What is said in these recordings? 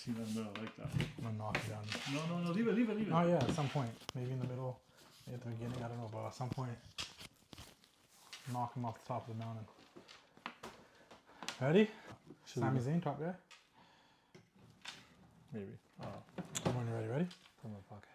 See that in the middle, I like that. I'm gonna knock it down. No, leave it. Oh yeah, at some point, maybe in the middle, maybe at the beginning. I don't know, but at some point, knock him off the top of the mountain. Ready? Sami Zayn, top guy. Maybe. When you're ready. From the pocket.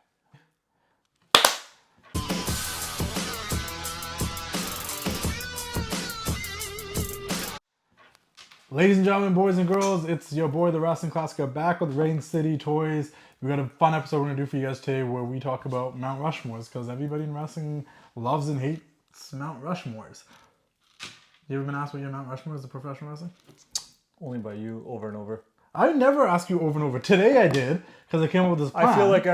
Ladies and gentlemen, boys and girls, it's your boy, the Wrestling Classic, back with Reign Cirty Toys. We got a fun episode we're going to do for you guys today where we talk about Mount Rushmores, because everybody in wrestling loves and hates Mount Rushmores. You ever been asked what your Mount Rushmore is in professional wrestling? Only by you, over and over. I never ask you over and over. Today I did, because I came up with this plan. I feel like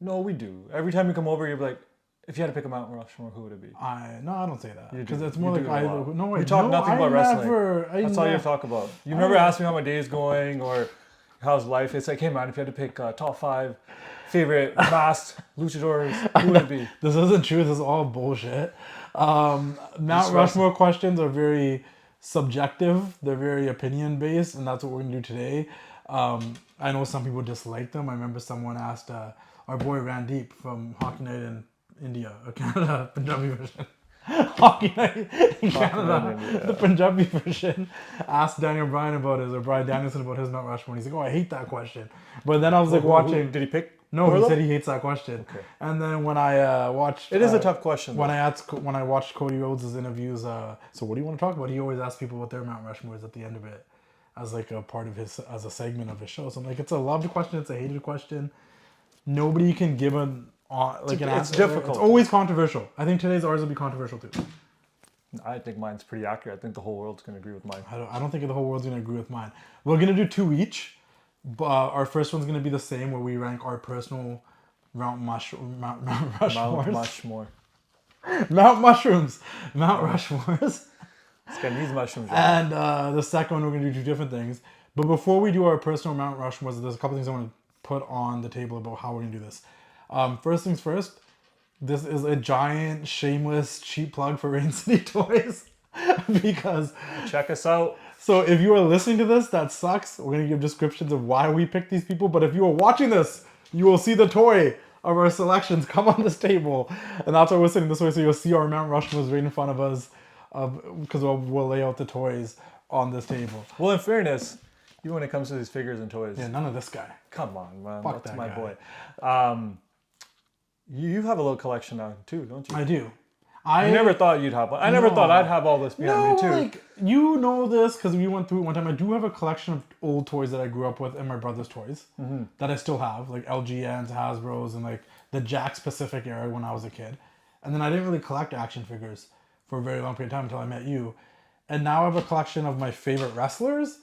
No, we do. Every time you come over, you're like, if you had to pick a Mount Rushmore, who would it be? No, I don't say that. Because it's more like you talk nothing about wrestling. That's all you talk about. You never ask me how my day is going or how's life. It's like, hey man, if you had to pick top 5 favorite masked luchadors, who would it be? This isn't true. This is all bullshit. Mount Rushmore questions are very subjective. They're very opinion based, and that's what we're gonna do today. I know some people dislike them. I remember someone asked our boy Randeep from Hockey Night in India, or Canada, Punjabi version. Hockey Night in Canada, the Punjabi version, asked Daniel Bryan about his, or Brian Danielson about his Mount Rushmore. And he's like, oh, I hate that question. But then I was watching. Did he pick? No, he said he hates that question. Okay. And then when I watched... It is a tough question. When I watched Cody Rhodes' interviews, so what do you want to talk about? He always asks people what their Mount Rushmore is at the end of it, as like a part of his, as a segment of his show. So I'm like, it's a loved question, it's a hated question. Nobody can give an answer. It's difficult. It's always controversial. I think today's ours will be controversial too. I think mine's pretty accurate. I think the whole world's going to agree with mine. I don't think the whole world's going to agree with mine. We're going to do 2 each. Our first one's going to be the same, where we rank our personal Mount Rushmores. Mount Mushrooms. Mount Rushmores. It's got these mushrooms. Right? And the second one, we're going to do 2 different things. But before we do our personal Mount Rushmores, there's a couple things I want to put on the table about how we're going to do this. First things first, this is a giant, shameless, cheap plug for Reign Cirty Toys. Because... check us out. So if you are listening to this, that sucks. We're going to give descriptions of why we picked these people. But if you are watching this, you will see the toy of our selections come on this table. And that's why we're sitting this way. So you'll see our Mount Rushmores right in front of us. Because we'll lay out the toys on this table. Well, in fairness, even when it comes to these figures and toys. Yeah, none of this guy. Come on, man. Fuck That's that my guy. boy. You have a little collection now too, don't you? I do. I never thought you'd have one. I never thought I'd have all this behind me too. Like, you know this because we went through it one time. I do have a collection of old toys that I grew up with and my brother's toys that I still have, like LGNs, Hasbros, and like the Jakks Pacific era when I was a kid. And then I didn't really collect action figures for a very long period of time until I met you. And now I have a collection of my favorite wrestlers.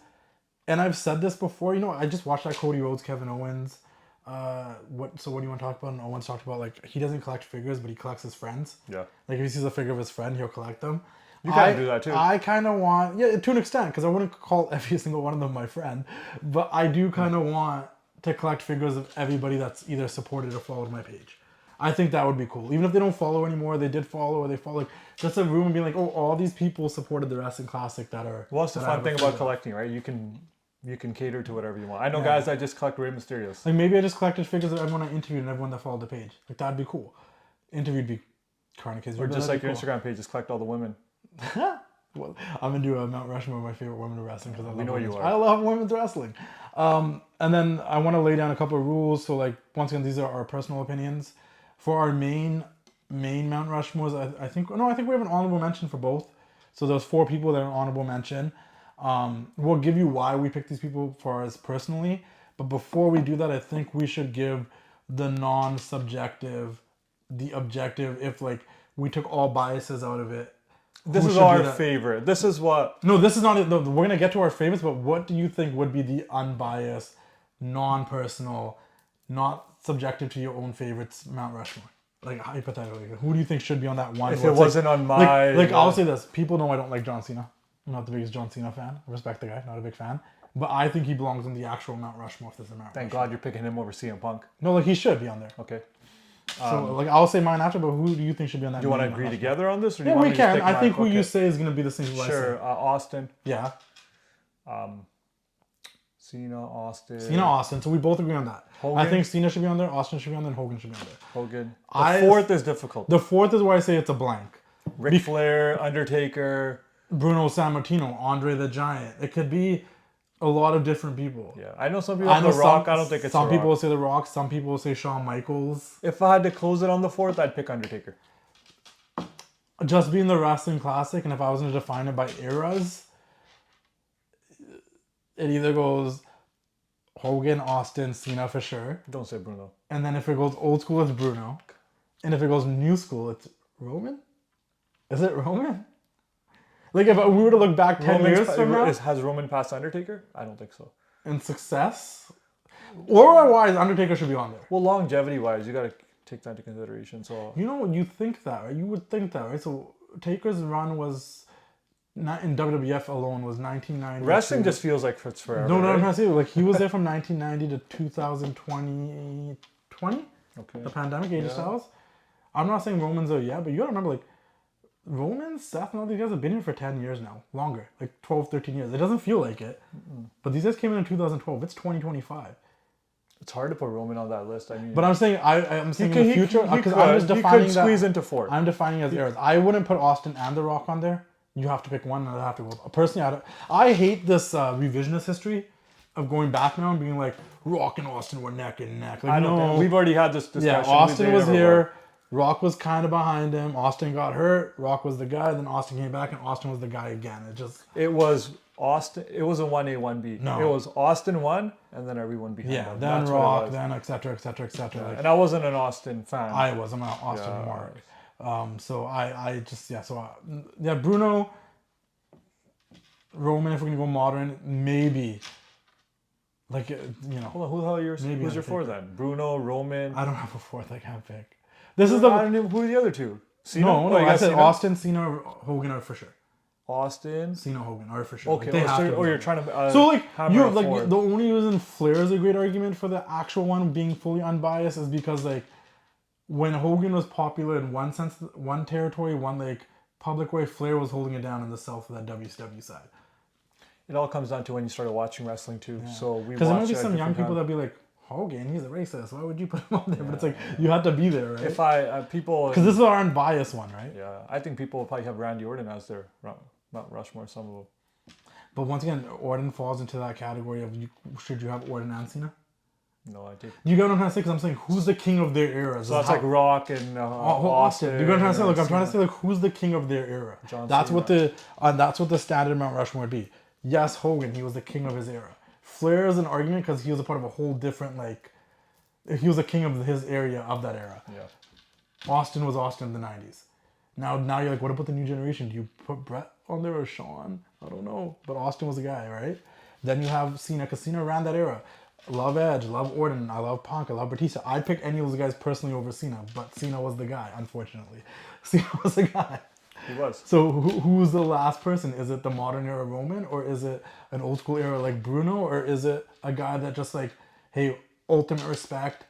And I've said this before, I just watched that Cody Rhodes, Kevin Owens. What do you want to talk about? And Owens talked about, like, he doesn't collect figures, but he collects his friends. Yeah. Like, if he sees a figure of his friend, he'll collect them. You kind of do that too. I kind of want, to an extent, because I wouldn't call every single one of them my friend, but I do kind of want to collect figures of everybody that's either supported or followed my page. I think that would be cool. Even if they don't follow anymore, they did follow or they follow. Like, just a room and being like, oh, all these people supported the Wrestling Classic that are... Well, that's the fun thing about collecting, right? You can cater to whatever you want. I know guys that just collect Rey Mysterios. Like, maybe I just collected figures of everyone I interviewed and everyone that followed the page. Like, that'd be cool. Interviewed be Carnicas. Or just like your Instagram page, just collect all the women. Well, I'm going to do a Mount Rushmore of my favorite women in wrestling because I love women's wrestling. And then I want to lay down a couple of rules. So, like, once again, these are our personal opinions. For our main Mount Rushmores, I think we have an honorable mention for both. So there's 4 people that are an honorable mention. We'll give you why we picked these people for us personally, but before we do that, I think we should give the non-subjective, the objective. If like we took all biases out of it, this is our favorite. This is what. No, this is not it. We're gonna get to our favorites, but what do you think would be the unbiased, non-personal, not subjective to your own favorites Mount Rushmore? Like hypothetically, who do you think should be on that one? If it wasn't on my like I'll say this: people know I don't like John Cena. I'm not the biggest John Cena fan. I respect the guy, not a big fan. But I think he belongs on the actual Mount Rushmore if there's a Mount Rushmore. Thank God you're picking him over CM Punk. No, like he should be on there. Okay. So like I'll say mine after, but who do you think should be on that? Do you want to agree together on this? Or do yeah, you want we can. I think who you say is going to be the same. Sure. Austin. Yeah. Cena, Austin. So we both agree on that. Hogan. I think Cena should be on there, Austin should be on there, and Hogan should be on there. Hogan. The fourth is difficult. The fourth is where I say it's a blank. Ric Flair, Undertaker. Bruno Sammartino, Andre the Giant. It could be a lot of different people. Yeah, I know some people have The Rock. I don't think it's some people will say The Rock. Some people will say Shawn Michaels. If I had to close it on the fourth, I'd pick Undertaker. Just being the wrestling classic, and if I was going to define it by eras, it either goes Hogan, Austin, Cena for sure. Don't say Bruno. And then if it goes old school, it's Bruno. And if it goes new school, it's Roman? Is it Roman? Like if we were to look back 10 years from now... Has Roman passed Undertaker? I don't think so. In success? Or-wise, Undertaker should be on there. Well, longevity-wise, you got to take that into consideration. So you know, you think that, right? You would think that, right? So Taker's run was... Not in WWF alone was 1990. Wrestling just feels like it's forever. No, I'm trying to say, like he was there from 1990 to 2020. Okay. The pandemic, AJ Styles. I'm not saying Roman's there yet, but you gotta remember, like Roman, Seth, and all these guys have been here for 10 years now, longer, like 12, 13 years. It doesn't feel like it, but these guys came in 2012. It's 2025. It's hard to put Roman on that list. I mean, but I'm saying I'm saying in the future because I'm just defining that. Squeeze into four. I'm defining as eras. I wouldn't put Austin and The Rock on there. You have to pick one, and I have to go. Personally, I hate this revisionist history of going back now and being like, Rock and Austin were neck and neck. Like, I don't know. We've already had this discussion. Yeah, Austin was here. Rock was kind of behind him. Austin got hurt. Rock was the guy. Then Austin came back, and Austin was the guy again. It was Austin. It was a 1A, 1B. No. It was Austin 1, and then everyone behind him. Yeah, then Rock, then et cetera, et cetera, et cetera. Yeah, and I wasn't an Austin fan. I was. I'm an Austin mark. So Bruno, Roman, if we're gonna go modern, maybe. Like, you know. Hold on, who the hell who's your fourth then? Bruno, Roman. I don't have a fourth I can't pick. I don't know who are the other two. Cena? No, I said Cena? Austin, Cena, or Hogan are for sure. Austin, Cena, Hogan are for sure. Okay, you're trying to. So like you like the only reason Flair is a great argument for the actual one being fully unbiased is because like. When Hogan was popular in one sense, one territory, one like public way, Flair was holding it down in the South of that WCW side. It all comes down to when you started watching wrestling too. Yeah. So because there might be some young people that'd be like, Hogan, he's a racist. Why would you put him on there? But it's like you had to be there, right? If people, because this is our unbiased one, right? Yeah, I think people will probably have Randy Orton as their Mount Rushmore. Some of them. But once again, Orton falls into that category of should you have Orton and Cena? No, I did. You get what I'm trying to say? Because I'm saying, who's the king of their era? So that's like Rock and Austin. You get what I'm trying to say? Like I'm trying to say, like who's the king of their era? That's what the standard Mount Rushmore would be. Yes, Hogan, he was the king of his era. Flair is an argument because he was a part of a whole different he was a king of his area of that era. Yeah. Austin was Austin in the 90s. Now you're like, what about the new generation? Do you put Brett on there or Shawn? I don't know, but Austin was the guy, right? Then you have Cena, because Cena ran that era. Love Edge, love Orton, I love Punk, I love Batista. I'd pick any of those guys personally over Cena, but Cena was the guy, unfortunately. Cena was the guy. He was. So who's the last person? Is it the modern era Roman, or is it an old school era like Bruno, or is it a guy that just like, hey, ultimate respect,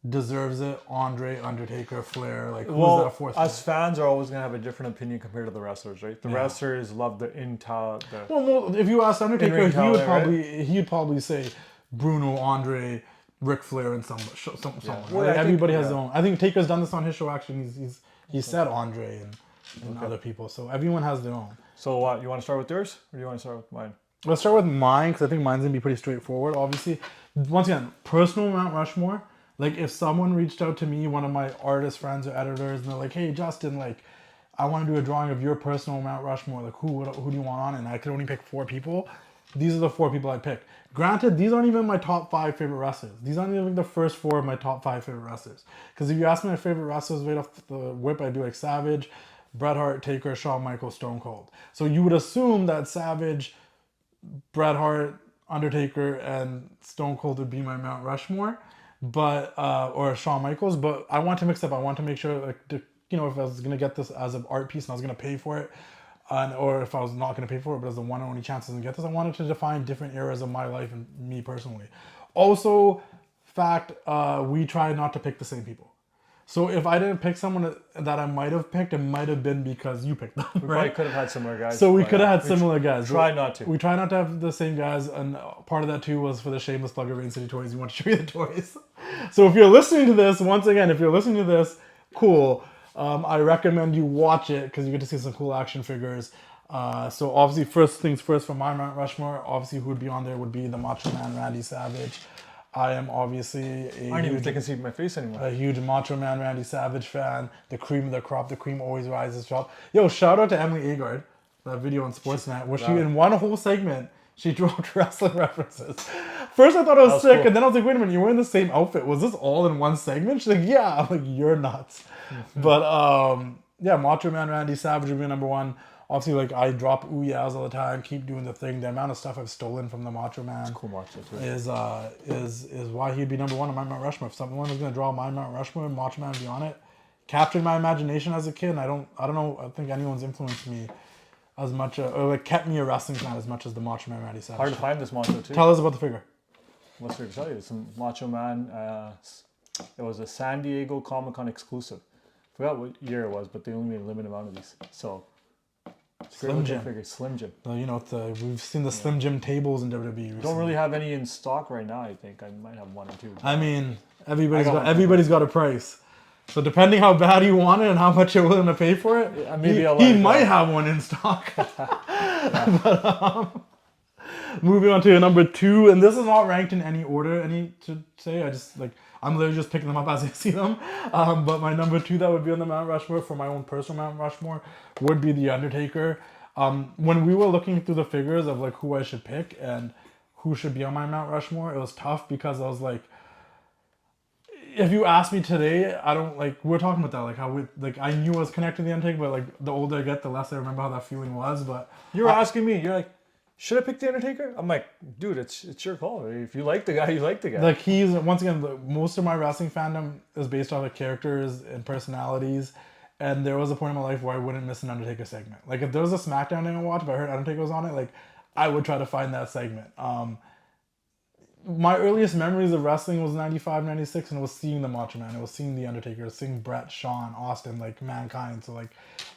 deserves it, Andre, Undertaker, Flair, like who's that fourth us guy? Fans are always going to have a different opinion compared to the wrestlers, right? The wrestlers love the Well, if you ask Undertaker, he'd probably say Bruno, Andre, Ric Flair, and someone. Well, right? Everybody has their own. I think Taker's done this on his show. Actually, he's said Andre and other people. So everyone has their own. So what? You want to start with yours, or do you want to start with mine? Let's start with mine because I think mine's gonna be pretty straightforward. Obviously, once again, personal Mount Rushmore. Like if someone reached out to me, one of my artist friends or editors, and they're like, "Hey, Justin, like, I want to do a drawing of your personal Mount Rushmore. Like, who do you want on?" And I could only pick 4 people. These are the 4 people I'd pick. Granted, these aren't even my top 5 favorite wrestlers. These aren't even the first 4 of my top 5 favorite wrestlers. Because if you ask me my favorite wrestlers right off the whip, I do like Savage, Bret Hart, Taker, Shawn Michaels, Stone Cold. So you would assume that Savage, Bret Hart, Undertaker, and Stone Cold would be my Mount Rushmore, but or Shawn Michaels. But I want to mix up. I want to make sure, like, if I was gonna get this as an art piece and I was gonna pay for it. Or if I was not going to pay for it, but as the one and only chance to get this, I wanted to define different eras of my life and me personally. Also, we try not to pick the same people. So if I didn't pick someone that I might have picked, it might have been because you picked them, We right? probably could have had similar guys. So we could have had similar guys. Try not to. We try not to have the same guys, and part of that too was for the shameless plug of Reign Cirty Toys. We want to show you the toys. So if you're listening to this, once again, if you're listening to this, cool. I recommend you watch it because you get to see some cool action figures. So obviously, first things first for my Mount Rushmore, obviously who would be on there would be the Macho Man Randy Savage. I am obviously I don't even think I can see my face anymore. A huge Macho Man Randy Savage fan. The cream of the crop. The cream always rises top. Yo, shout out to Emily Agard. That video on Sportsnet where she, in one whole segment, she dropped wrestling references. First I thought it was sick, cool. And then I was like, wait a minute, you're wearing the same outfit. Was this all in one segment? She's like, yeah. I'm like, you're nuts. But yeah, Macho Man Randy Savage would be number one. Obviously, like, I drop ooh-yahs all the time, keep doing the thing. The amount of stuff I've stolen from the Macho Man cool Macho too. is why he'd be number one on my Mount Rushmore. If someone was going to draw my Mount Rushmore, Macho Man would be on it. Captured my imagination as a kid, and I don't know, I think anyone's influenced me as much, or like kept me a wrestling fan as much as the Macho Man Randy Savage. Hard to find this Macho too. Tell us about the figure. What's there to tell you? It's some Macho Man. It was a San Diego Comic-Con exclusive. Forgot what year it was, but they only made a limited amount of these. So Slim Jim. Figure. Slim Jim. You know, we've seen the Slim Jim tables in WWE recently. Don't really have any in stock right now. I think I might have one or two. I mean, everybody's got a price. So depending how bad you want it and how much you're willing to pay for it, he might have one in stock. But, moving on to number two, and this is not ranked in any order. I'm literally just picking them up as I see them. But my number two that would be on the Mount Rushmore for my own personal Mount Rushmore would be The Undertaker. When we were looking through the figures of like who I should pick and who should be on my Mount Rushmore, it was tough because I was like, if you ask me today, I don't like, we're talking about that, like how I knew I was connected to The Undertaker, but like the older I get, the less I remember how that feeling was. But you were asking me, you're like, should I pick The Undertaker? I'm like, dude, it's your call. If you like the guy, you like the guy. Like he's, once again, most of my wrestling fandom is based off of characters and personalities. And there was a point in my life where I wouldn't miss an Undertaker segment. Like if there was a SmackDown I didn't watch, but I heard Undertaker was on it, like I would try to find that segment. My earliest memories of wrestling was 95, 96, and it was seeing the Macho Man. It was seeing The Undertaker, it was seeing Bret, Shawn, Austin, like Mankind. So like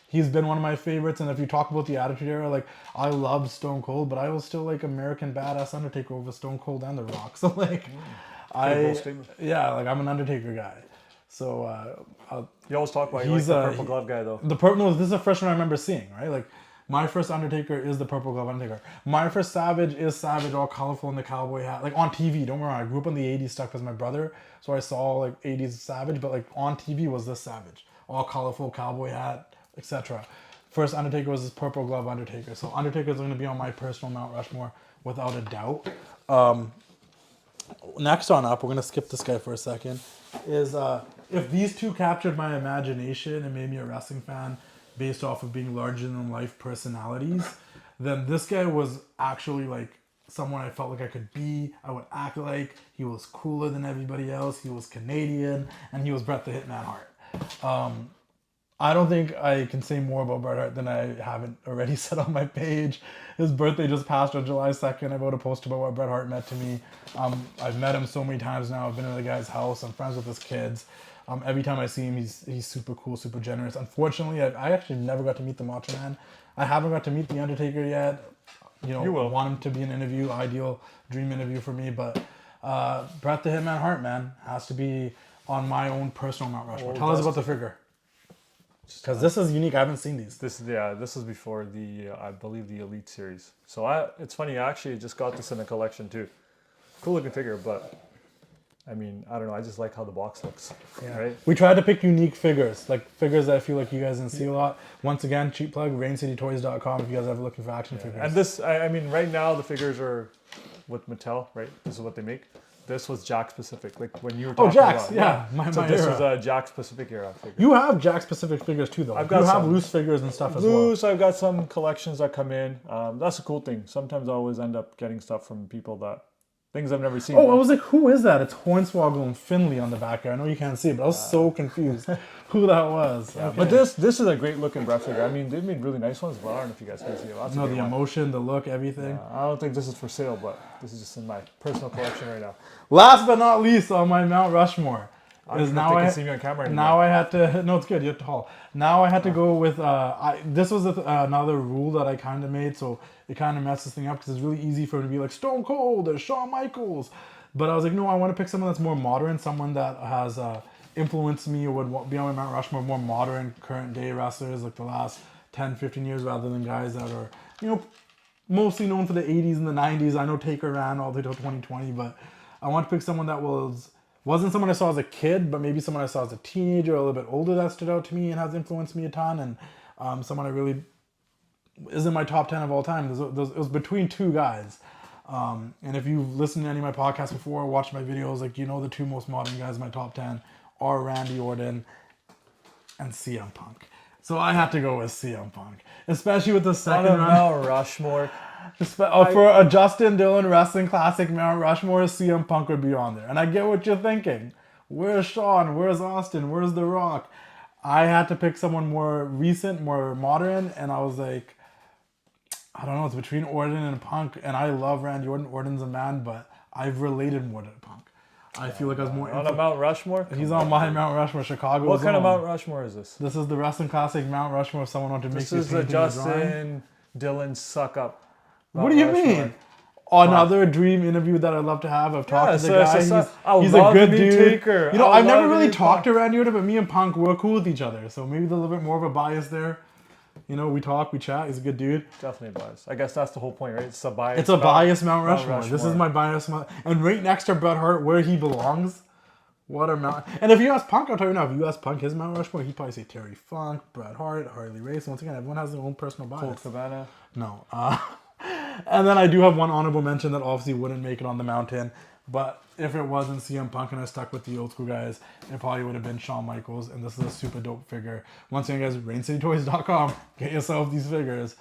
he's been one of my favorites. And if you talk about the Attitude Era, like I loved Stone Cold, but I was still like American Badass Undertaker over Stone Cold and The Rock. So like I'm an Undertaker guy. So you always talk about he's the purple glove guy though. This is the first one I remember seeing, right? Like my first Undertaker is the purple glove Undertaker. My first Savage is Savage, all colorful in the cowboy hat. Like on TV, don't get me wrong, I grew up in the 80s stuff with my brother, so I saw like 80s Savage, but like on TV was this Savage. All colorful cowboy hat, etc. First Undertaker was this purple glove Undertaker. So Undertaker is going to be on my personal Mount Rushmore without a doubt. Next on up, we're going to skip this guy for a second, is if these two captured my imagination and made me a wrestling fan based off of being larger than life personalities, then this guy was actually like someone I felt like I could be. I would act like. He was cooler than everybody else. He was Canadian, and he was Bret the Hitman Hart. I don't think I can say more about Bret Hart than I haven't already said on my page. His birthday just passed on July 2nd. I wrote a post about what Bret Hart meant to me. I've met him so many times now. I've been to the guy's house. I'm friends with his kids. Every time I see him, he's super cool, super generous. Unfortunately, I actually never got to meet the Macho Man. I haven't got to meet The Undertaker yet. You will want him to be an interview, ideal dream interview for me. But Bret the Hitman Hart, man, has to be on my own personal Mount Rushmore. Tell us about the figure. Because this is unique. I haven't seen these. This is before the I believe the Elite series. So it's funny. I actually just got this in a collection too. Cool looking figure, but I mean, I don't know. I just like how the box looks. Yeah. Right. We tried to pick unique figures, like figures that I feel like you guys didn't see a lot. Once again, cheap plug, RaignCityToys.com if you guys are ever looking for action figures. And this, I mean, right now the figures are with Mattel, right? This is what they make. This was Jakks Pacific, like when you were talking Jakks, about. So this was a Jakks Pacific era figure. You have Jakks Pacific figures too, though. I've got some loose figures and stuff as well. Loose, I've got some collections that come in. That's a cool thing. Sometimes I always end up getting stuff from people things I've never seen. Oh, I was like, who is that? It's Hornswoggle and Finley on the back here. I know you can't see it, but I was so confused who that was. Yeah, okay. But this is a great looking Bret figure. I mean, they've made really nice ones, but I don't know if you guys can see it. No, the emotion, the look, everything. I don't think this is for sale, but this is just in my personal collection right now. Last but not least on my Mount Rushmore Because now I see me on camera anymore. Now I had to. No, it's good. You have to haul. Now I had to go with. This was another rule that I kind of made, so it kind of messed this thing up because it's really easy for me to be like Stone Cold or Shawn Michaels, but I was like, no, I want to pick someone that's more modern, someone that has influenced me or would be on my Mount Rushmore, more modern, current day wrestlers like the last 10, 15 years, rather than guys that are, mostly known for the 80s and the 90s. I know Taker ran all the way till 2020, but I want to pick someone that wasn't someone I saw as a kid, but maybe someone I saw as a teenager or a little bit older that stood out to me and has influenced me a ton, and someone I really is in my top 10 of all time. It was between two guys. And if you've listened to any of my podcasts before, watched my videos, the two most modern guys in my top 10 are Randy Orton and CM Punk. So I had to go with CM Punk, especially with the second round. Mount Rushmore. For a Justin Dillon Wrestling Classic Mount Rushmore, CM Punk would be on there. And I get what you're thinking. Where's Shawn? Where's Austin? Where's The Rock? I had to pick someone more recent, more modern, and I was like, I don't know, it's between Orton and Punk, and I love Randy Orton. Orton's a man, but I've related more to Punk. I feel like I was more... On a Mount Rushmore? He's on my Mount Rushmore, Chicago. What kind of Mount Rushmore is this? This is the Wrestling Classic Mount Rushmore. If someone wanted to make this is the Justin Dillon suck up. What do you mean? Another dream interview that I'd love to have. I've talked to the guy. He's a good dude. Taker. I've never really talked to Randy Orton, but me and Punk, we're cool with each other. So maybe there's a little bit more of a bias there. We talk, we chat. He's a good dude. Definitely a bias. I guess that's the whole point, right? It's a bias. It's a bias Mount Rushmore. This is my bias. And right next to Bret Hart, where he belongs. What a Mount. And if you ask Punk, I'll tell you now, if you ask Punk his Mount Rushmore, he'd probably say Terry Funk, Bret Hart, Harley Race. Once again, everyone has their own personal bias. Colt Cabana. No. And then I do have one honorable mention that obviously wouldn't make it on the mountain. But if it wasn't CM Punk and I stuck with the old school guys, it probably would have been Shawn Michaels. And this is a super dope figure. Once again, guys, ReignCityToys.com. Get yourself these figures.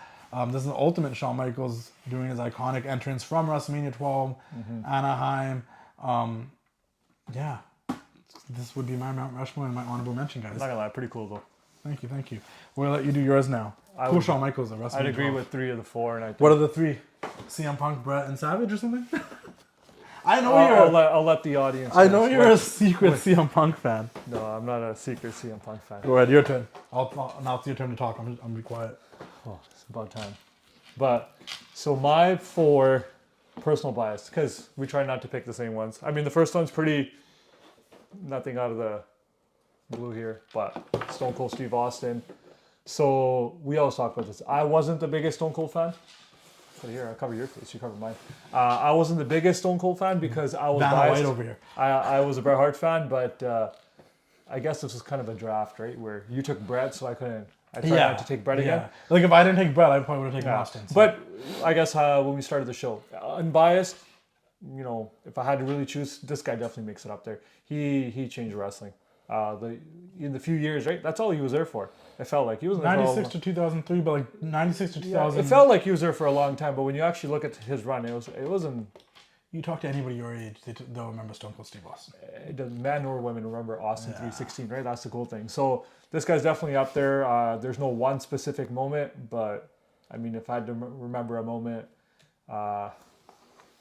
This is an ultimate Shawn Michaels doing his iconic entrance from WrestleMania 12, Anaheim. This would be my Mount Rushmore and my honorable mention, guys. I'm not gonna lie, pretty cool though. Thank you. We're gonna let you do yours now. Cool Shawn Michaels at WrestleMania. I'd agree with 3 of the 4. And I think what are the 3? CM Punk, Bret, and Savage or something? I know I'll let the audience. I know you're a secret CM Punk fan. No, I'm not a secret CM Punk fan. Go ahead, your turn. Now it's your turn to talk. I'm gonna be quiet. Oh, it's about time. But so my 4 personal bias, because we try not to pick the same ones. I mean, the first one's pretty nothing out of the blue here, but Stone Cold Steve Austin. So we always talk about this. I wasn't the biggest Stone Cold fan. But here, I cover your face. You cover mine. I wasn't the biggest Stone Cold fan because I was biased. White over here. I was a Bret Hart fan, but I guess this was kind of a draft, right? Where you took Bret, so I couldn't. I tried not to take Bret again. Like if I didn't take Bret, I probably would have taken Austin. So. But I guess when we started the show, unbiased, if I had to really choose, this guy definitely makes it up there. He changed wrestling. In the few years, right? That's all he was there for. It felt like he was there 96 to 2003, but like 96 to 2000. It felt like he was there for a long time, but when you actually look at his run, it wasn't. You talk to anybody your age, they'll remember Stone Cold Steve Austin. It doesn't, men or women remember Austin 316, right? That's the cool thing. So this guy's definitely up there. There's no one specific moment, but I mean, if I had to remember a moment, Bang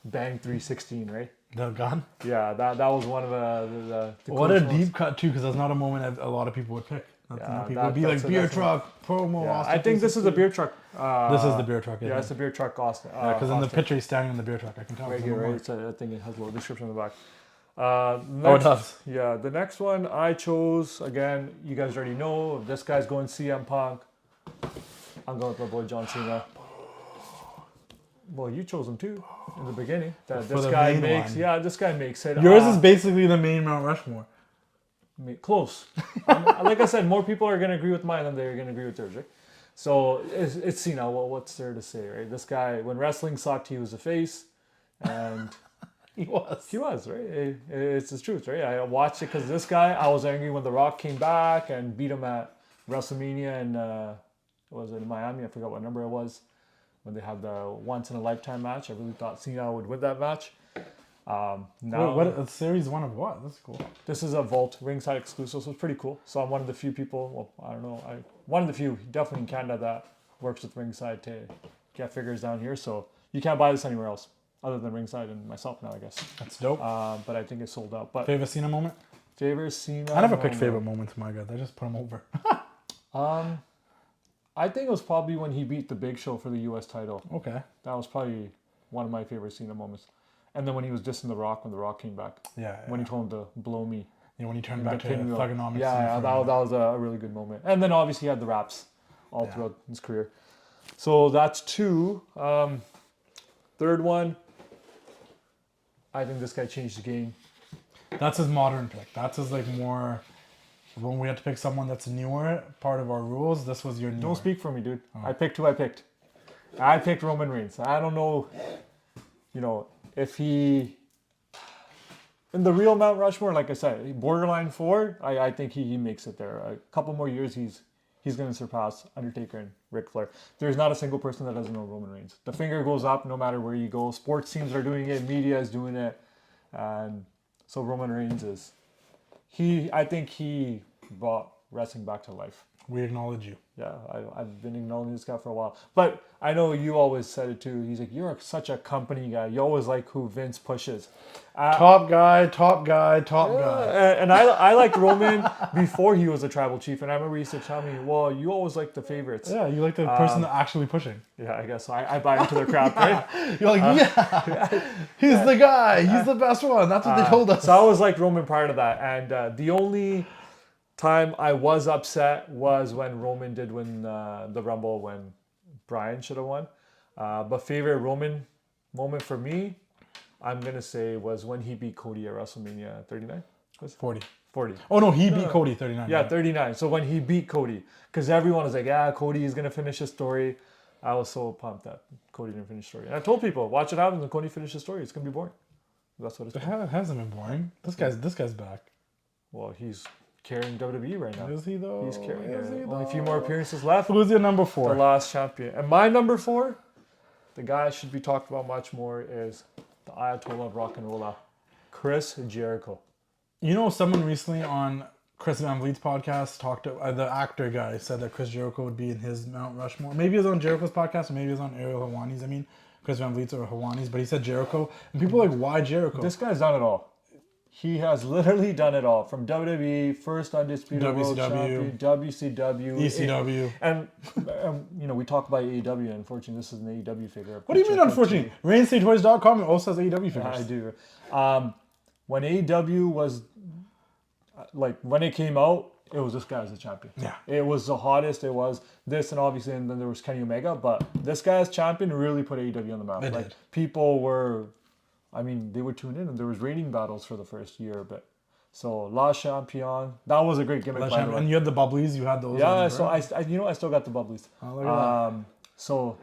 316, right? The gun? Yeah, that was one of the what a deep cut too, because that's not a moment a lot of people would pick. People would be like beer truck, promo, Austin. I think this is a beer truck. This is the beer truck, isn't it? It's a beer truck, Austin. Because in the picture he's standing in the beer truck, I can tell. Right here, right? I think it has a little description on the back. It does. Yeah, the next one I chose, again, you guys already know, this guy's going CM Punk. I'm going with my boy John Cena. Well, you chose him too in the beginning. This guy makes it. Yours is basically the main Mount Rushmore. Close. Like I said, more people are going to agree with mine than they're going to agree with theirs, right? So it's Cena. Well, what's there to say, right? This guy, when wrestling sucked, he was a face, and he was, right? It's the truth, right? I watched it because this guy. I was angry when The Rock came back and beat him at WrestleMania, and was it in Miami? I forgot what number it was. When they had the once in a lifetime match, I really thought Cena would win that match. Now, what a series 1 of what? That's cool. This is a Vault ringside exclusive, so it's pretty cool. So I'm one of the few people. Well, I don't know. One of the few, definitely in Canada, that works with ringside to get figures down here. So you can't buy this anywhere else other than ringside and myself now, I guess. That's dope. But I think it's sold out. But favorite Cena moment? Favorite Cena. I never picked favorite moments, my God. I just put him over. I think it was probably when he beat the Big Show for the U.S. title. Okay. That was probably one of my favorite Cena moments. And then when he was dissing The Rock when The Rock came back. Yeah. When he told him to blow me. Yeah, when he turned back to thugonomics. Yeah, that was a really good moment. And then obviously he had the raps all throughout his career. So that's 2. Third one, I think this guy changed the game. That's his modern pick. That's his like more... When we had to pick someone that's newer, part of our rules, this was your newer. Don't speak for me, dude. I picked who I picked. I picked Roman Reigns. I don't know, if he... In the real Mount Rushmore, like I said, borderline 4, I think he makes it there. A couple more years, he's going to surpass Undertaker and Ric Flair. There's not a single person that doesn't know Roman Reigns. The finger goes up no matter where you go. Sports teams are doing it. Media is doing it. And so Roman Reigns is... I think he brought wrestling back to life. We acknowledge you. Yeah, I've been acknowledging this guy for a while. But I know you always said it too. He's like, you're such a company guy. You always like who Vince pushes. Top guy. And I liked Roman before he was a tribal chief. And I remember he used to tell me, well, you always like the favorites. Yeah, you like the person that actually pushing. Yeah, I guess so. I buy into their crap, right? You're like, he's the guy. He's the best one. That's what they told us. So I always liked Roman prior to that. And the only time I was upset was when Roman did win the Rumble when Bryan should have won. But favorite Roman moment for me, I'm going to say, was when he beat Cody at WrestleMania 39? 40. 40. Oh, no, he beat Cody 39. Yeah, 39. So when he beat Cody, because everyone was like, yeah, Cody is going to finish his story. I was so pumped that Cody didn't finish the story. And I told people, watch it happen when Cody finishes the story. It's going to be boring. That's what it's been. It hasn't been boring. This guy's back. Well, he's carrying WWE right now. Is he though? He's carrying it. Only a few more appearances left. Who's your number 4? The last champion. And my number 4, the guy should be talked about much more, is the Ayatollah of Rock and Roll, Chris Jericho. Someone recently on Chris Van Vliet's podcast talked to the actor guy said that Chris Jericho would be in his Mount Rushmore. Maybe it was on Jericho's podcast, or maybe it was on Ariel Helwani's. Chris Van Vliet's or Helwani's, but he said Jericho, and people are like, why Jericho? This guy's done it all. He has literally done it all. From WWE, first Undisputed World Champion, WCW, ECW. And we talk about AEW, and unfortunately, this is an AEW figure. What do you mean, unfortunately? RaignCityToys.com also has AEW figures. I do. When AEW was, when it came out, it was this guy as the champion. Yeah. It was the hottest. It was this, and obviously, and then there was Kenny Omega. But this guy as champion really put AEW on the map. It did. People were... they would tune in, and there was rating battles for the first year, but so La Champion, that was a great gimmick. By the way. And you had the bubblies, you had those. Yeah, so I still got the bubblies. Oh, look at that. So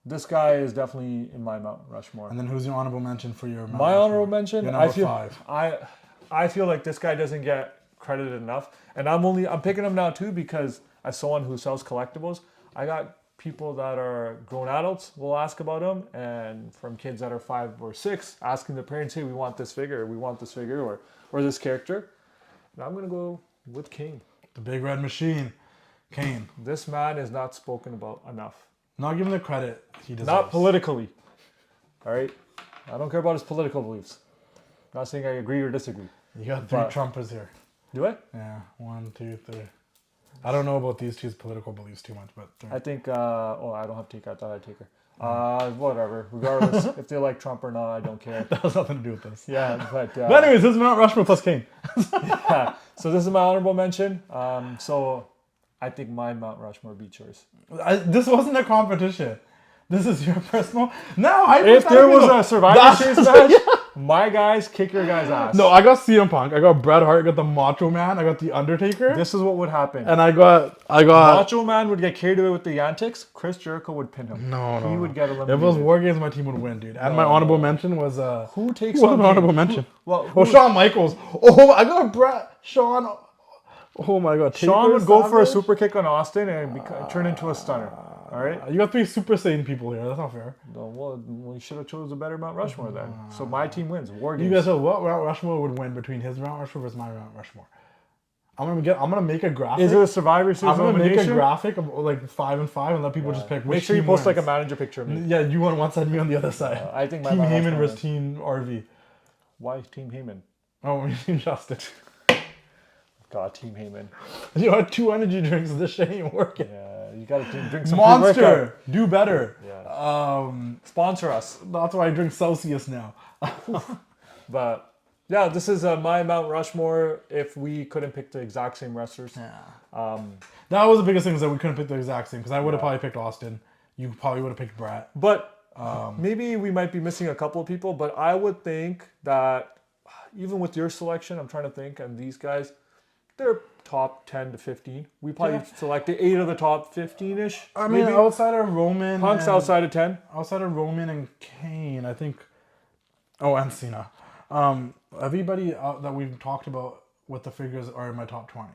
this guy is definitely in my Mount Rushmore. And then who's your honorable mention for your Mount My Rushmore? honorable mention, your number 5. I feel like this guy doesn't get credited enough, and I'm picking him now too because as someone who sells collectibles, I got people that are grown adults will ask about him, and from kids that are 5 or 6 asking their parents, hey, we want this figure, or this character. And I'm going to go with Kane. The Big Red Machine. Kane. This man is not spoken about enough. Not given the credit he deserves. Not politically. All right? I don't care about his political beliefs. Not saying I agree or disagree. You got 3 Trumpers here. Do I? Yeah. 1, 2, 3. I don't know about these 2's political beliefs too much, but... I think, I don't have Taker. I thought I'd take her. Whatever. Regardless, if they like Trump or not, I don't care. That has nothing to do with this. Yeah, but... but anyways, this is Mount Rushmore plus Kane. Yeah. So this is my honorable mention. So I think my Mount Rushmore beats yours. This wasn't a competition. This is your personal... If there was a Survivor Series match, my guys kick your guys' ass. No, I got CM Punk. I got Bret Hart. I got the Macho Man. I got the Undertaker. This is what would happen. And I got... Macho Man would get carried away with the antics. Chris Jericho would pin him. No. He would get eliminated. If it was War Games, my team would win, dude. And my honorable mention was... Who takes on my honorable mention? Shawn Michaels. Oh, I got Bret. Shawn... Oh my God. Shawn would go for a super kick on Austin and turn into a stunner. All right? You got 3 Super Saiyan people here. That's not fair. Well, we should have chosen a better Mount Rushmore then. So my team wins. War Games. You guys know what Mount Rushmore would win between his Mount Rushmore versus my Mount Rushmore? I'm gonna make a graphic. Is it a Survivor Series? I'm gonna make a graphic of like 5 and 5 and let people just pick. Make sure you post like a manager picture of me. Yeah, you want one side, me on the other side. I think my Team Heyman versus Team Arvy. Why Team Heyman? Oh, Team Justin. God, Team Heyman. You had 2 energy drinks. This shit ain't working. Yeah, you gotta drink some Monster, do better. Yeah. Sponsor us. That's why I drink Celsius now. But yeah, this is my Mount Rushmore. If we couldn't pick the exact same wrestlers, That was the biggest thing, is that we couldn't pick the exact same. Because I would have probably picked Austin. You probably would have picked Brett. But maybe we might be missing a couple of people. But I would think that even with your selection, I'm trying to think, and these guys, they're top 10 to 15. We probably selected 8 of the top 15-ish. I mean, outside of Roman. Punk's outside of 10. Outside of Roman and Kane, I think. Oh, and Cena. Everybody that we've talked about with the figures are in my top 20.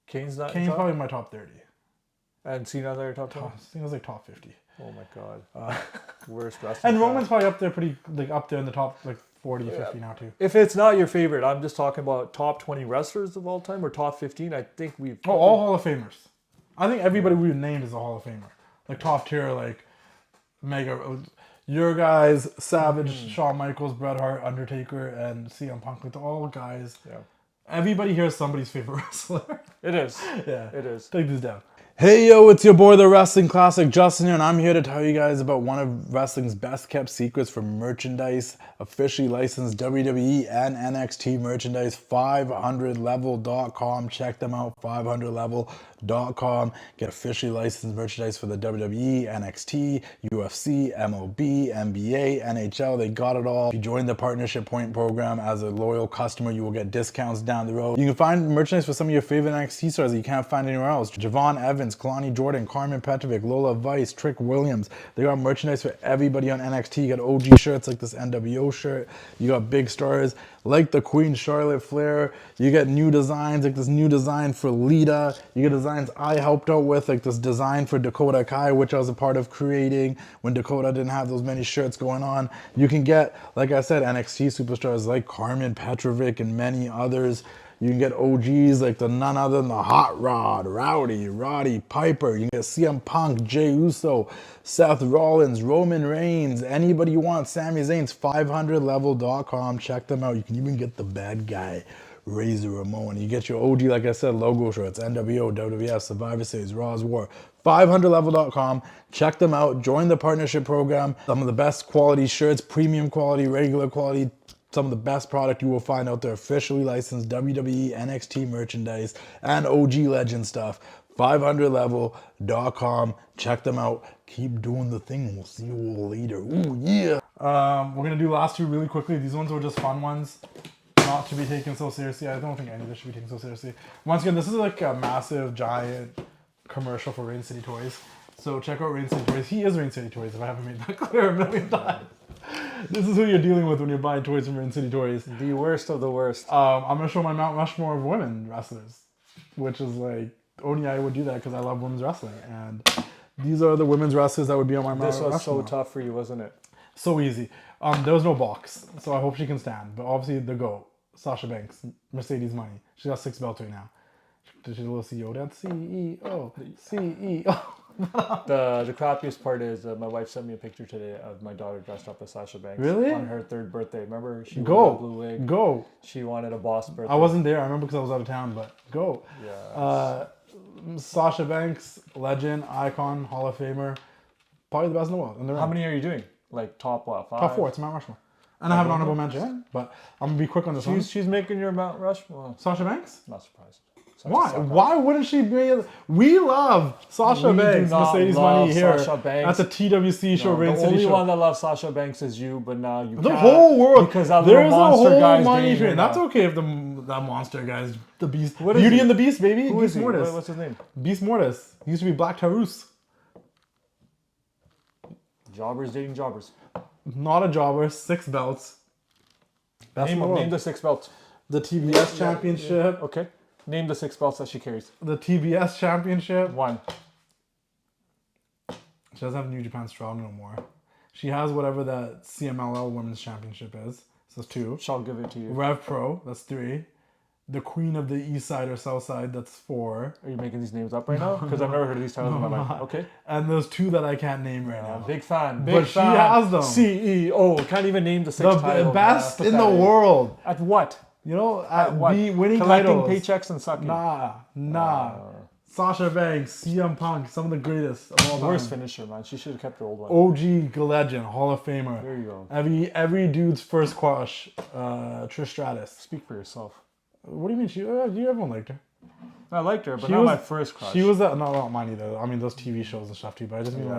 Kane's probably in my top 30. And Cena's in your top 20? Cena's like top 50. Oh my God. Worst wrestling. And Roman's probably up there up there in the top 40, 50 now too. If it's not your favorite, I'm just talking about top 20 wrestlers of all time or top 15. I think we've... all Hall of Famers. I think everybody we've named is a Hall of Famer. Like top tier, like mega... Your guys, Savage, Shawn Michaels, Bret Hart, Undertaker, and CM Punk. Like, all guys. Yeah. Everybody here is somebody's favorite wrestler. It is. Yeah. It is. Take these down. Hey yo, it's your boy the Wrestling Classic Justin here, and I'm here to tell you guys about one of wrestling's best kept secrets for merchandise, officially licensed WWE and NXT merchandise, 500level.com. Check them out, 500level.com. Get officially licensed merchandise for the WWE, NXT, UFC, MLB, NBA, NHL. They got it all. If you join the Partnership Point program as a loyal customer, you will get discounts down the road. You can find merchandise for some of your favorite NXT stars that you can't find anywhere else. Javon Evans, Kalani Jordan, Carmen Petrovic, Lola Vice, Trick Williams. They got merchandise for everybody on NXT. You got OG shirts like this NWO shirt. You got big stars like the Queen Charlotte Flair. You get new designs like this new design for Lita. You get designs I helped out with, like this design for Dakota Kai, which I was a part of creating when Dakota didn't have those many shirts going on. You can get, like I said, NXT superstars like Carmen Petrovic and many others. You can get OGs like the none other than the Hot Rod, Roddy Piper. You can get CM Punk, Jey Uso, Seth Rollins, Roman Reigns, anybody you want. Sami Zayn's 500level.com. Check them out. You can even get the bad guy, Razor Ramon. You get your OG, like I said, logo shirts, NWO, WWF, Survivor Series, Raw's War. 500level.com. Check them out. Join the partnership program. Some of the best quality shirts, premium quality, regular quality. Some of the best product you will find out there, officially licensed WWE, NXT merchandise, and OG Legend stuff. 500level.com. Check them out. Keep doing the thing. We'll see you all later. Ooh, yeah. We're going to do last two really quickly. These ones were just fun ones. Not to be taken so seriously. I don't think any of this should be taken so seriously. Once again, this is like a massive, giant commercial for Reign Cirty Toys. So check out Reign Cirty Toys. He is Reign Cirty Toys, if I haven't made that clear a million times. This is who you're dealing with when you're buying toys from Reign Cirty Toys. The worst of the worst. I'm going to show my Mount Rushmore of women wrestlers, which is like, only I would do that because I love women's wrestling. And these are the women's wrestlers that would be on my Mount Rushmore. This was so tough for you, wasn't it? So easy. There was no box, so I hope she can stand. But obviously, the GOAT, Sasha Banks, Mercedes Money. She's got 6 belts right now. She's a little CEO. That's CEO. CEO. The crappiest part is my wife sent me a picture today of my daughter dressed up as Sasha Banks. Really? On her 3rd birthday. Remember? She wore a blue wig. Go. She wanted a boss birthday. I wasn't there. I remember because I was out of town, but go. Yeah. Sasha Banks, legend, icon, Hall of Famer. Probably the best in the world. How many are you doing? Like top what? 5? Top 4. It's Mount Rushmore. And I have an honorable mention, but I'm going to be quick on this one. She's making your Mount Rushmore. Sasha Banks? Not surprised. Why? Why wouldn't she be? We love Sasha Banks, Mercedes Money here at the TWC Show. Reign The Cirty only Show. one that loves Sasha Banks is you, but now you the can't whole world. Because that there's little monster a whole guy's money dating train. her That's now. okay if that monster guy's the Beast. What is Beauty he? and the Beast, baby. Who Beast is he? Mortis. What's his name? Beast Mortis. He used to be Black Taurus. Jobbers dating jobbers. Not a jobber. 6 belts. Name the 6 belts. The TBS Championship. Yeah. Okay. Name the 6 belts that she carries. The TBS Championship. 1. She doesn't have New Japan Strong no more. She has whatever that CMLL Women's Championship is. So that's 2. She'll give it to you. Rev Pro. That's 3. The Queen of the East Side or South Side. That's 4. Are you making these names up right now? Because I've never heard of these titles in my life. Okay. And there's 2 that I can't name right now. Big fan. Big but fan. she has them. CEO. Can't even name the 6 The titles. best in the world. At what? You know, What? winning Collecting titles. paychecks and sucking. Nah. Sasha Banks, CM Punk, some of the greatest of all time. Worst finisher, man. She should have kept her old one. OG legend, Hall of Famer. There you go. Every dude's first crush, Trish Stratus. Speak for yourself. What do you mean? Everyone liked her. I liked her, but not my first crush. She was that. No, not mine either. I mean, those TV shows and stuff too. But I just mean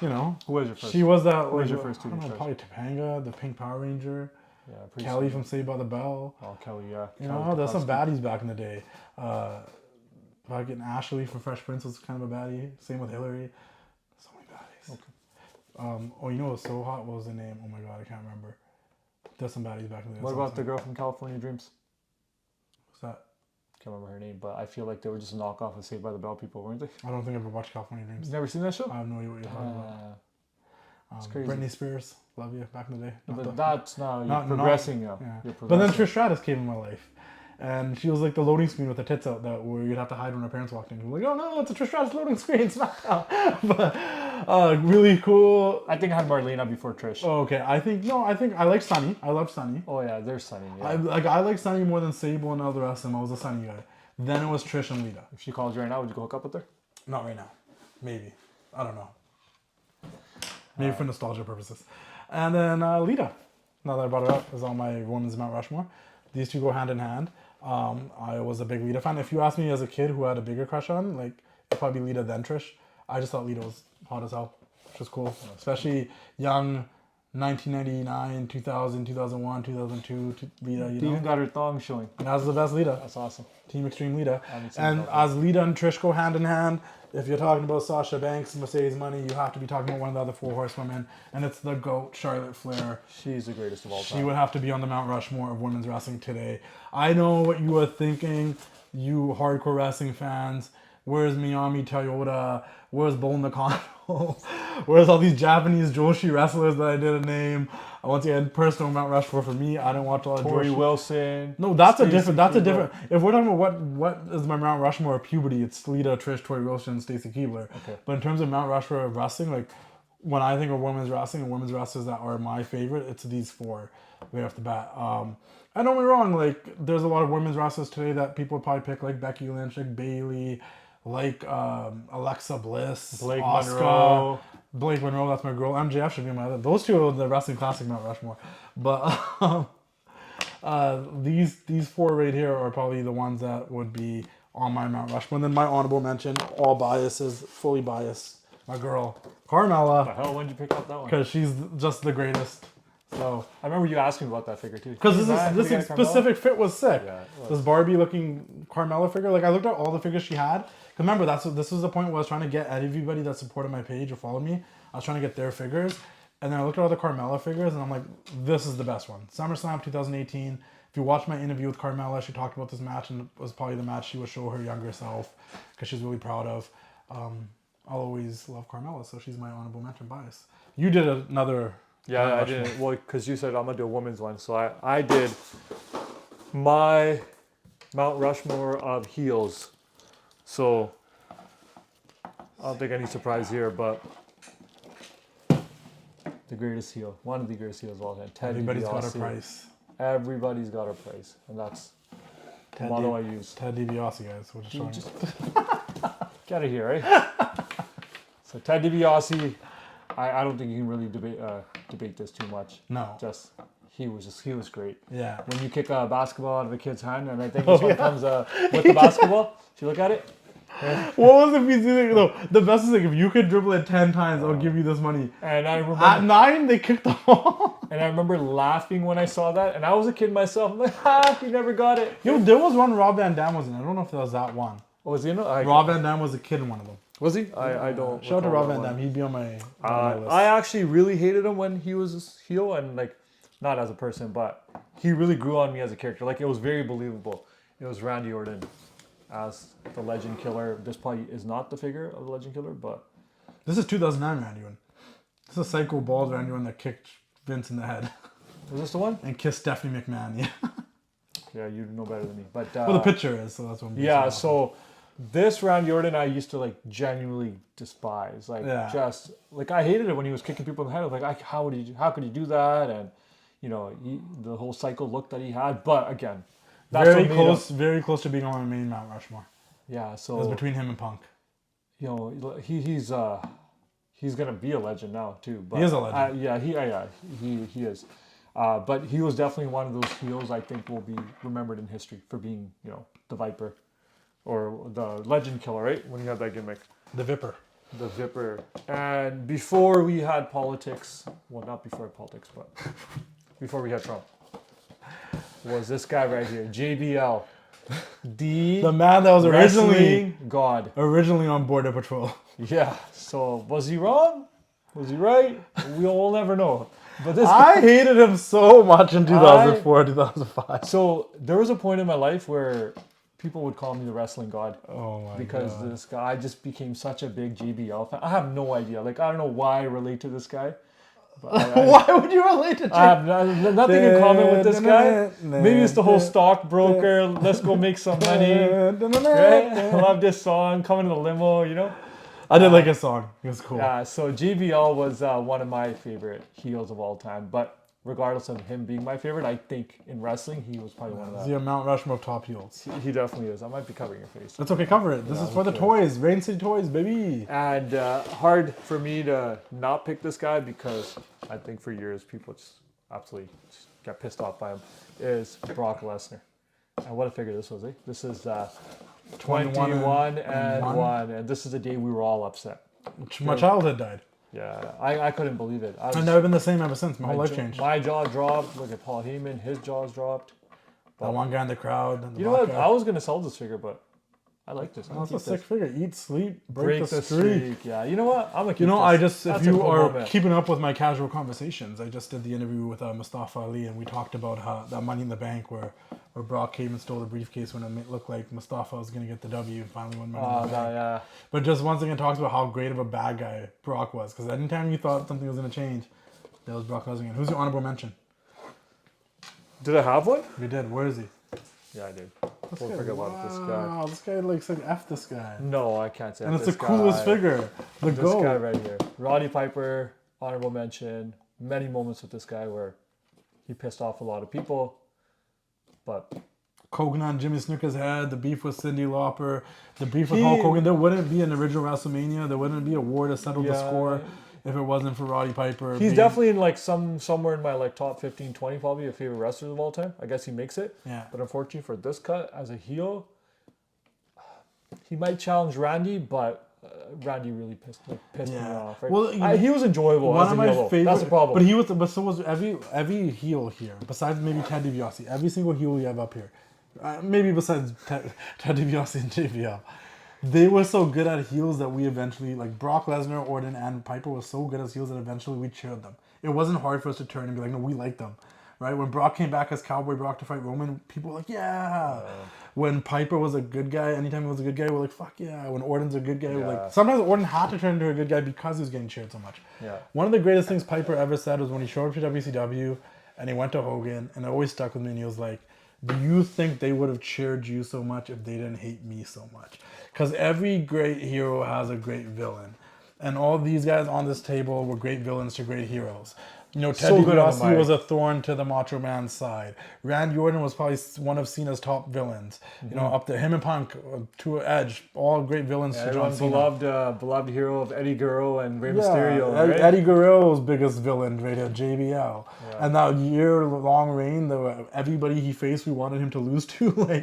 you know. Who was your first? She was that. Who was your first TV crush? Probably Topanga, the Pink Power Ranger. Yeah, Kelly from Saved by the Bell. Oh, Kelly, yeah. You know, there's some baddies back in the day. Fucking Ashley from Fresh Prince was kind of a baddie. Same with Hillary. So many baddies. Okay. You know what was so hot? What was the name? Oh my god, I can't remember. There's some baddies back in the day. What about the girl from California Dreams? What's that? Can't remember her name, but I feel like they were just a knockoff of Saved by the Bell people, weren't they? I don't think I've ever watched California Dreams. You've never seen that show? I have no idea what you're talking about. It's crazy. Britney Spears, love you, back in the day. But that's now you're progressing now. Yeah. You're But then Trish Stratus came in my life. And she was like the loading screen with the tits out that where you'd have to hide when her parents walked in. I'm like, oh no, it's a Trish Stratus loading screen. It's not out. But really cool. I think I had Marlena before Trish. Oh, okay. I think I like Sunny. I love Sunny. Oh yeah, there's Sunny. Yeah. I like Sunny more than Sable and all the rest of them. I was a Sunny guy. Then it was Trish and Lita. If she calls you right now, would you go hook up with her? Not right now. Maybe. I don't know. Maybe for nostalgia purposes. And then Lita. Now that I brought it up, is on my women's Mount Rushmore. These two go hand in hand. I was a big Lita fan. If you asked me as a kid who had a bigger crush on, like, it'd probably be Lita then Trish. I just thought Lita was hot as hell, which was cool. Especially young 1999, 2000, 2001, 2002 Lita, you know. Even got her thong showing. And that was the best Lita. That's awesome. Team Extreme Lita. And as Lita and Trish go hand in hand, if you're talking about Sasha Banks and Mercedes Money, you have to be talking about one of the other four horsewomen, and it's the GOAT, Charlotte Flair. She's the greatest of all time. She would have to be on the Mount Rushmore of women's wrestling today. I know what you are thinking, you hardcore wrestling fans. Where's Miami Toyota? Where's Bull Nakano? Where's all these Japanese Joshi wrestlers that I didn't name? Once again, personal Mount Rushmore for me. I don't watch a lot of Tori Joshi. Wilson. No, that's a different. If we're talking about what is my Mount Rushmore of puberty, it's Lita, Trish, Tori Wilson, and Stacy Keibler. Okay. But in terms of Mount Rushmore of wrestling, like when I think of women's wrestling and women's wrestlers that are my favorite, it's these four right off the bat. And don't get me wrong, like there's a lot of women's wrestlers today that people would probably pick, like Becky Lynch, like Bayley, like Alexa Bliss, Blake Asuka, Blake Monroe, that's my girl. MJF should be my other. Those two are the wrestling classic Mount Rushmore. But these four right here are probably the ones that would be on my Mount Rushmore. And then my honorable mention, all biases, fully biased, my girl Carmella. What the hell? When did you pick up that one? Because she's just the greatest. So I remember you asking me about that figure too. because this specific fit was sick. Yeah, this Barbie looking Carmella figure. Like I looked at all the figures she had. Remember, this was the point where I was trying to get everybody that supported my page or followed me. I was trying to get their figures, and then I looked at all the Carmella figures, and I'm like, this is the best one. SummerSlam 2018. If you watch my interview with Carmella, she talked about this match, and it was probably the match she would show her younger self because she's really proud of. I'll always love Carmella, so she's my honorable mention bias. You did another. Yeah, I didn't. Well, because you said I'm gonna do a women's one, so I did my Mount Rushmore of heels. So I don't think any surprise here, but the greatest heel, one of the greatest heels of all time. Everybody's got a price. Everybody's got a price, and that's the motto I use. Ted DiBiase, guys. We're just showing. Get out of here, right? So Ted DiBiase, I don't think you can really debate this too much. No. He was great. Yeah. When you kick a basketball out of a kid's hand, and I think this one comes with the basketball. Did you look at it? Yeah. What was the piece though? The best is like if you could dribble it 10 times, I'll give you this money. And I remember at 9 they kicked the ball. And I remember laughing when I saw that, and I was a kid myself. I'm like, he never got it. Yo, there was one Rob Van Dam was in. I don't know if that was that one. Oh, was he in it? Rob Van Dam was a kid in one of them. Was he? I don't. Shout out to Rob Van Dam. He'd be on my list. I actually really hated him when he was a heel, and like, not as a person, but he really grew on me as a character. Like, it was very believable. It was Randy Orton as the Legend Killer. This probably is not the figure of the Legend Killer, but this is 2009 Randy Orton. This is Psycho Bald Randy Orton that kicked Vince in the head. Was this the one? And kissed Stephanie McMahon. Yeah. Yeah, you know better than me. But well, the picture is, so that's what I'm yeah. So this Randy Orton, I used to like genuinely despise. Like just like I hated it when he was kicking people in the head. I was like, how could he do that? And the whole cycle look that he had. But again, that's very close to being on my main Mount Rushmore. Yeah, so it was between him and Punk. He's gonna be a legend now too. But he is a legend. He is. But he was definitely one of those heels I think will be remembered in history for being, the Viper or the Legend Killer, right? When he had that gimmick. The Viper. The Viper. And before we had politics, well, not before politics, but before we had Trump, was this guy right here, JBL. The man that was originally on Border Patrol. Yeah. So was he wrong? Was he right? We'll never know. But I hated him so much in 2004, 2005. So there was a point in my life where people would call me the wrestling god. Oh my god. Because this guy, I just became such a big JBL fan. I have no idea. Like, I don't know why I relate to this guy. But why would you relate to JBL? I have nothing in common with this guy. Maybe it's the whole stockbroker, let's go make some money. Right? I love this song, coming in the limo, I did like his song. It was cool. Yeah, so JBL was one of my favorite heels of all time. But regardless of him being my favorite, I think in wrestling, he was probably one of them. He's the Mount Rushmore of top heels. He definitely is. I might be covering your face. That's okay, cover it. This is for the toys. Reign Cirty Toys, baby. And hard for me to not pick this guy because I think for years people just absolutely got pissed off by him, is Brock Lesnar. And what a figure this was, eh? This is 21 and 1. And this is the day we were all upset. My childhood died. Yeah, I couldn't believe it. I've never been the same ever since. My whole life changed. My jaw dropped. Look at Paul Heyman. His jaw's dropped. That one guy in the crowd. You know what? I was going to sell this figure, but I like this. That's a sick figure. Eat, sleep, break the streak. Yeah, you know what? I'm going to keep this. If you are keeping up with my casual conversations, I just did the interview with Mustafa Ali, and we talked about how that Money in the Bank where Brock came and stole the briefcase when it looked like Mustafa was going to get the W and finally won Money in the Bank. Yeah. But just once again talks about how great of a bad guy Brock was. Because anytime you thought something was going to change, that was Brock Lesnar. Who's your honorable mention? Did I have one? You did. Where is he? Yeah, I did. Don't forget about this guy. Wow, this guy said F this guy. No, I can't say and it's the coolest figure. This guy right here. Roddy Piper, honorable mention. Many moments with this guy where he pissed off a lot of people. But Hogan on Jimmy Snuka's head, the beef with Cyndi Lauper, the beef with Hulk Hogan. There wouldn't be an original WrestleMania. There wouldn't be a war to settle the score if it wasn't for Roddy Piper. He's definitely in somewhere in my top 15, 20 probably of favorite wrestlers of all time. I guess he makes it. Yeah. But unfortunately for this cut as a heel, he might challenge Randy, but Randy really pissed me off. Right? Well, he was enjoyable. One of my favorite. That's the problem. But so was every heel here. Besides maybe Ted DiBiase, every single heel we have up here, maybe besides Ted DiBiase and JBL, they were so good at heels that we eventually, like Brock Lesnar, Orton, and Piper was so good as heels that eventually we cheered them. It wasn't hard for us to turn and be like, no, we like them. Right? When Brock came back as Cowboy Brock to fight Roman, people were like, yeah. When Piper was a good guy, anytime he was a good guy, we're like, fuck yeah. When Orton's a good guy, we're like, sometimes Orton had to turn into a good guy because he was getting cheered so much. Yeah. One of the greatest things Piper ever said was when he showed up to WCW and he went to Hogan, and it always stuck with me, and he was like, do you think they would have cheered you so much if they didn't hate me so much? Because every great hero has a great villain. And all these guys on this table were great villains to great heroes. Ted DiBiase was a thorn to the Macho Man's side. Randy Orton was probably one of Cena's top villains. Mm-hmm. Up to him and Punk, to Edge, all great villains to John Cena. Beloved hero of Eddie Guerrero and Rey Mysterio. Right? Eddie Guerrero's biggest villain right here, JBL. Yeah. And that year-long reign, everybody he faced, we wanted him to lose to,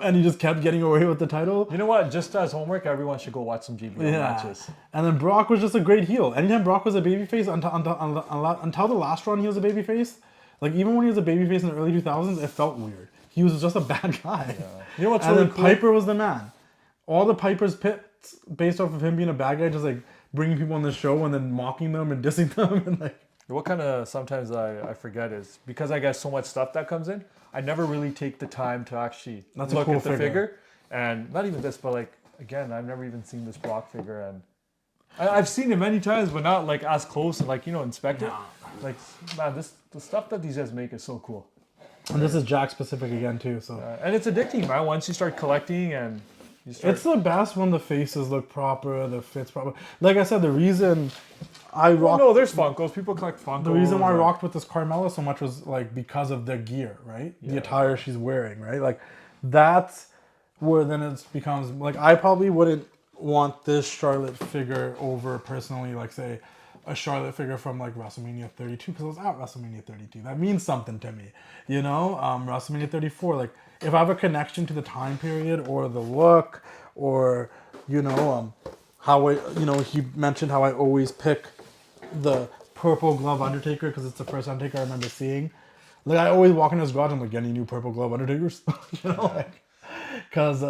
and he just kept getting away with the title. You know what? Just as homework, everyone should go watch some JBL matches. And then Brock was just a great heel. Anytime Brock was a babyface, until the last run he was a babyface, even when he was a babyface in the early 2000s, it felt weird. He was just a bad guy. Yeah. You know what's really cool? Piper was the man. All the Piper's pits, based off of him being a bad guy, just bringing people on the show and then mocking them and dissing them. And what kind of sometimes I forget is because I get so much stuff that comes in, I never really take the time to actually look at the figure. And not even this, but again, I've never even seen this Brock figure, and I've seen it many times, but not as close and inspect it. Man, the stuff that these guys make is so cool. And this is Jack specific again too, so. And it's addicting, man. Once you start collecting and it's the best when the faces look proper, the fits proper. Like I said, the reason I rocked. No, there's Funkos. People collect Funkos. The reason why I rocked with this Carmella so much was like because of the gear, right? The attire she's wearing, right? Like that's where then it becomes like I probably wouldn't want this Charlotte figure over personally, like say a Charlotte figure from like WrestleMania 32 because I was at WrestleMania 32. That means something to me, you know. WrestleMania 34, like if I have a connection to the time period or the look or you know how I, you know, he mentioned how I always pick the purple glove Undertaker because it's the first Undertaker I remember seeing. Like I always walk in his garage and I'm like, any new purple glove Undertakers? You know, like because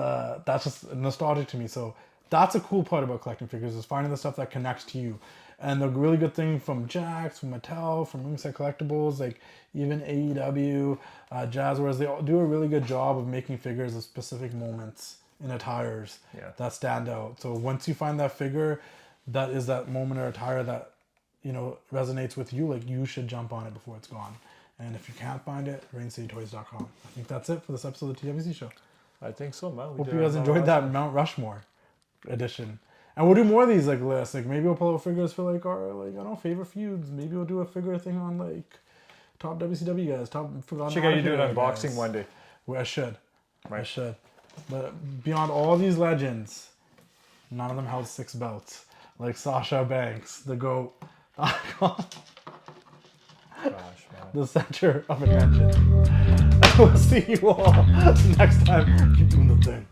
that's just nostalgic to me. So that's a cool part about collecting figures is finding the stuff that connects to you. And the really good thing from Jax, from Mattel, from Ringside Collectibles, like even AEW, Jazzwares, they all do a really good job of making figures of specific moments in attires that stand out. So once you find that figure, that is that moment or attire that, you know, resonates with you, like you should jump on it before it's gone. And if you can't find it, ReignCityToys.com. I think that's it for this episode of the TWC Show. I think so, man. Hope you guys enjoyed that Mount Rushmore edition. And we'll do more of these like lists. Like maybe we'll pull out figures for like our like I don't know favorite feuds. Maybe we'll do a figure thing on like top WCW guys, top forgotten. Should you do an unboxing guys. One day? Well, I should. Right. I should. But beyond all these legends, none of them held 6 belts. Like Sasha Banks, the GOAT. Gosh, man. The center of attention. We'll see you all next time. Keep doing the thing.